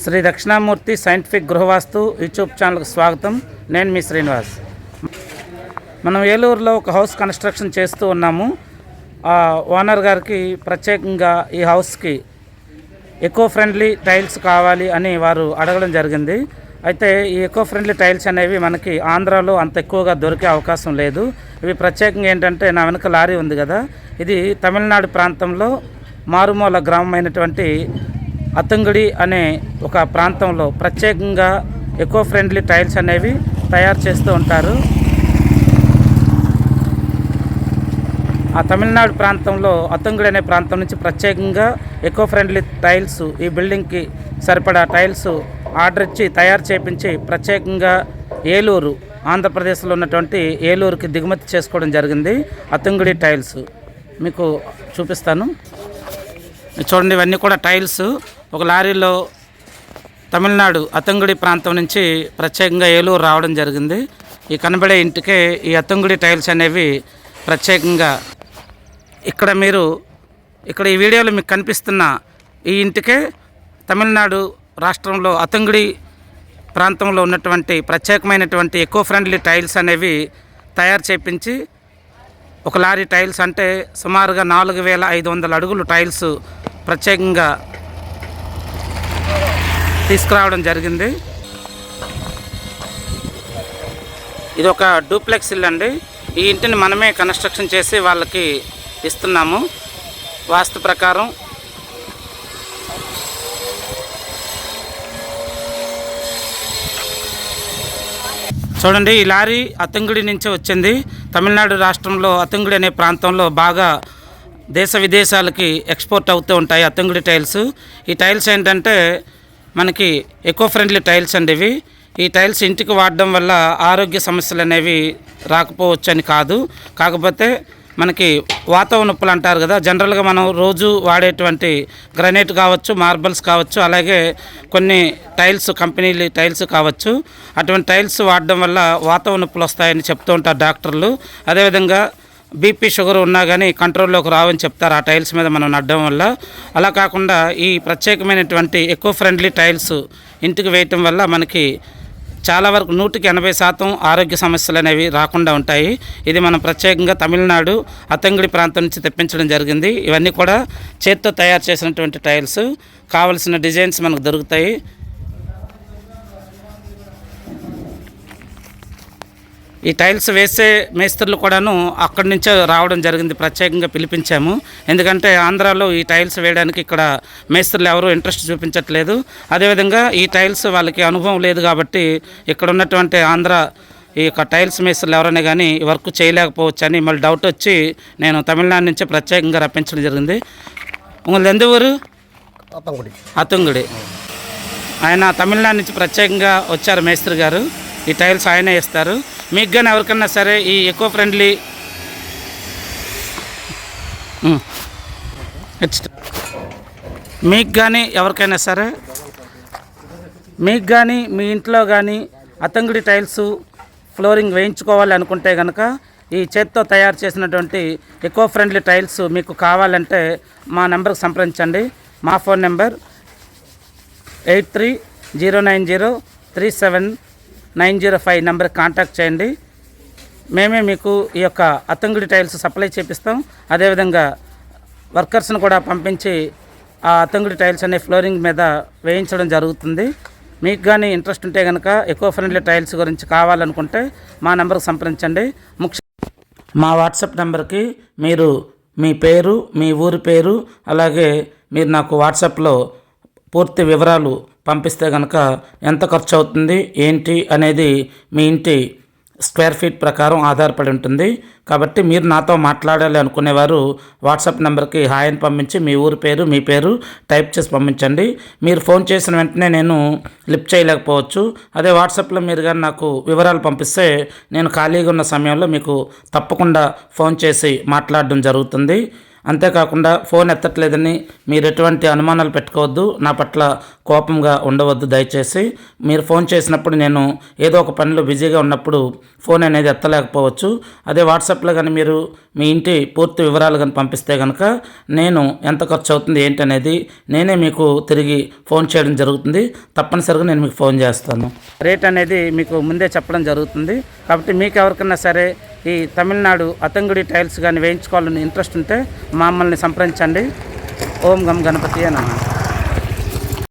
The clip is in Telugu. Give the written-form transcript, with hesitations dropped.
శ్రీ దక్షిణామూర్తి సైంటిఫిక్ గృహవాస్తు యూట్యూబ్ ఛానల్కి స్వాగతం. నేను మీ శ్రీనివాస్. మనం ఏలూరులో ఒక హౌస్ కన్స్ట్రక్షన్ చేస్తూ ఉన్నాము. ఓనర్ గారికి ప్రత్యేకంగా ఈ హౌస్కి ఎకో ఫ్రెండ్లీ టైల్స్ కావాలి అని వారు అడగడం జరిగింది. అయితే ఈ ఎకో ఫ్రెండ్లీ టైల్స్ అనేవి మనకి ఆంధ్రాలో అంత ఎక్కువగా దొరికే అవకాశం లేదు. ఇవి ప్రత్యేకంగా ఏంటంటే, నా వెనుక లారీ ఉంది కదా, ఇది తమిళనాడు ప్రాంతంలో మారుమూల గ్రామమైనటువంటి అతంగుడి అనే ఒక ప్రాంతంలో ప్రత్యేకంగా ఎకో ఫ్రెండ్లీ టైల్స్ అనేవి తయారు చేస్తూ ఉంటారు. ఆ తమిళనాడు ప్రాంతంలో అతంగుడి అనే ప్రాంతం నుంచి ప్రత్యేకంగా ఎకో ఫ్రెండ్లీ టైల్స్, ఈ బిల్డింగ్కి సరిపడా టైల్స్ ఆర్డర్ ఇచ్చి తయారు చేయించి ప్రత్యేకంగా ఏలూరు, ఆంధ్రప్రదేశ్లో ఉన్నటువంటి ఏలూరుకి దిగుమతి చేసుకోవడం జరిగింది. అతంగుడి టైల్స్ మీకు చూపిస్తాను. చూడండి, ఇవన్నీ కూడా టైల్స్ ఒక లారీలో తమిళనాడు అతంగుడి ప్రాంతం నుంచి ప్రత్యేకంగా ఏలూరు రావడం జరిగింది. ఈ కనబడే ఇంటికే ఈ అతంగుడి టైల్స్ అనేవి ప్రత్యేకంగా ఇక్కడ ఈ వీడియోలో మీకు కనిపిస్తున్న ఈ ఇంటికే తమిళనాడు రాష్ట్రంలో అతంగుడి ప్రాంతంలో ఉన్నటువంటి ప్రత్యేకమైనటువంటి ఎకో ఫ్రెండ్లీ టైల్స్ అనేవి తయారు చేయించి, ఒక లారీ టైల్స్ అంటే సుమారుగా 4500 అడుగులు టైల్స్ ప్రత్యేకంగా తీసుకురావడం జరిగింది. ఇది ఒక డూప్లెక్స్ ఇల్లు అండి. ఈ ఇంటిని మనమే కన్స్ట్రక్షన్ చేసి వాళ్ళకి ఇస్తున్నాము వాస్తు ప్రకారం. చూడండి, ఈ లారీ అతంగుడి నుంచే వచ్చింది. తమిళనాడు రాష్ట్రంలో అతంగుడి అనే ప్రాంతంలో బాగా దేశ విదేశాలకి ఎక్స్పోర్ట్ అవుతూ ఉంటాయి అతంగుడి టైల్స్. ఈ టైల్స్ ఏంటంటే మనకి ఎకో ఫ్రెండ్లీ టైల్స్ అండి ఇవి. ఈ టైల్స్ ఇంటికి వాడడం వల్ల ఆరోగ్య సమస్యలు అనేవి రాకపోవచ్చు అని కాదు, కాకపోతే మనకి వాతావరణ నొప్పులు అంటారు కదా, జనరల్గా మనం రోజు వాడేటువంటి గ్రానైట్ కావచ్చు, మార్బల్స్ కావచ్చు, అలాగే కొన్ని టైల్స్ కంపెనీలు టైల్స్ కావచ్చు, అటువంటి టైల్స్ వాడడం వల్ల వాతావరణ నొప్పులు వస్తాయని చెప్తూ ఉంటారు డాక్టర్లు. అదేవిధంగా బీపీ, షుగర్ ఉన్నా కానీ కంట్రోల్లోకి రావని చెప్తారు ఆ టైల్స్ మీద మనం నడడం వల్ల. అలా కాకుండా ఈ ప్రత్యేకమైనటువంటి ఎకో ఫ్రెండ్లీ టైల్స్ ఇంటికి వేయటం వల్ల మనకి చాలా వరకు 100% ఆరోగ్య సమస్యలు అనేవి రాకుండా ఉంటాయి. ఇది మనం ప్రత్యేకంగా తమిళనాడు అతంగుడి ప్రాంతం నుంచి తెప్పించడం జరిగింది. ఇవన్నీ కూడా చేత్తో తయారు చేసినటువంటి టైల్స్. కావలసిన డిజైన్స్ మనకు దొరుకుతాయి. ఈ టైల్స్ వేసే మేస్త్రులు కూడాను అక్కడి నుంచే రావడం జరిగింది, ప్రత్యేకంగా పిలిపించాము. ఎందుకంటే ఆంధ్రాలో ఈ టైల్స్ వేయడానికి ఇక్కడ మేస్త్రులు ఎవరు ఇంట్రెస్ట్ చూపించట్లేదు. అదేవిధంగా ఈ టైల్స్ వాళ్ళకి అనుభవం లేదు కాబట్టి ఇక్కడ ఉన్నటువంటి ఈ యొక్క టైల్స్ మేస్త్రులు ఎవరైనా కానీ వర్క్ చేయలేకపోవచ్చు అని మళ్ళీ డౌట్ వచ్చి నేను తమిళనాడు నుంచి ప్రత్యేకంగా రప్పించడం జరిగింది. ఉங்கள் ఎంత ఊరు? అతంగుడి. ఆయన తమిళనాడు నుంచి ప్రత్యేకంగా వచ్చారు మేస్త్రి గారు. ఈ టైల్స్ ఆయనే ఇస్తారు. మీకు కానీ ఎవరికన్నా సరే ఈ ఎకో ఫ్రెండ్లీ మీకు కానీ ఎవరికైనా సరే, మీకు కానీ మీ ఇంట్లో కానీ అతంగుడి టైల్స్ ఫ్లోరింగ్ వేయించుకోవాలి అనుకుంటే కనుక ఈ చేత్తో తయారు చేసినటువంటి ఎకో ఫ్రెండ్లీ టైల్స్ మీకు కావాలంటే మా నెంబర్కి సంప్రదించండి. మా ఫోన్ నెంబర్ 8309037905 నెంబర్కి కాంటాక్ట్ చేయండి. మేమే మీకు ఈ యొక్క అతంగుడి టైల్స్ సప్లై చేపిస్తాం. అదేవిధంగా వర్కర్స్ని కూడా పంపించి ఆ అతంగుడి టైల్స్ అనే ఫ్లోరింగ్ మీద వేయించడం జరుగుతుంది. మీకు కానీ ఇంట్రెస్ట్ ఉంటే కనుక ఎకో ఫ్రెండ్లీ టైల్స్ గురించి కావాలనుకుంటే మా నెంబర్కి సంప్రదించండి. మా వాట్సాప్ నెంబర్కి మీరు మీ పేరు, మీ ఊరి పేరు, అలాగే మీరు నాకు వాట్సాప్లో పూర్తి వివరాలు పంపిస్తే కనుక ఎంత ఖర్చు అవుతుంది ఏంటి అనేది మీ ఇంటి స్క్వేర్ ఫీట్ ప్రకారం ఆధారపడి ఉంటుంది. కాబట్టి మీరు నాతో మాట్లాడాలి అనుకునేవారు వాట్సాప్ నెంబర్కి హాయ్ అని పంపించి మీ ఊరి పేరు, మీ పేరు టైప్ చేసి పంపించండి. మీరు ఫోన్ చేసిన వెంటనే నేను లిఫ్ట్ చేయలేకపోవచ్చు. అదే వాట్సాప్లో మీరు కానీ నాకు వివరాలు పంపిస్తే నేను ఖాళీగా ఉన్న సమయంలో మీకు తప్పకుండా ఫోన్ చేసి మాట్లాడడం జరుగుతుంది. అంతేకాకుండా ఫోన్ ఎత్తట్లేదని మీరు ఎటువంటి అనుమానాలు పెట్టుకోవద్దు, నా పట్ల కోపంగా ఉండవద్దు. దయచేసి మీరు ఫోన్ చేసినప్పుడు నేను ఏదో ఒక పనిలో బిజీగా ఉన్నప్పుడు ఫోన్ అనేది ఎత్తలేకపోవచ్చు. అదే వాట్సాప్లో కానీ మీరు మీ ఇంటి పూర్తి వివరాలు కానీ పంపిస్తే కనుక నేను ఎంత ఖర్చు అవుతుంది ఏంటి అనేది నేనే మీకు తిరిగి ఫోన్ చేయడం జరుగుతుంది. తప్పనిసరిగా నేను మీకు ఫోన్ చేస్తాను. రేట్ అనేది మీకు ముందే చెప్పడం జరుగుతుంది. కాబట్టి మీకు ఎవరికైనా సరే ఈ తమిళనాడు అతంగుడి టైల్స్ కానీ వేయించుకోవాలని ఇంట్రెస్ట్ ఉంటే మమ్మల్ని సంప్రదించండి. ఓం గం గణపతి నమః.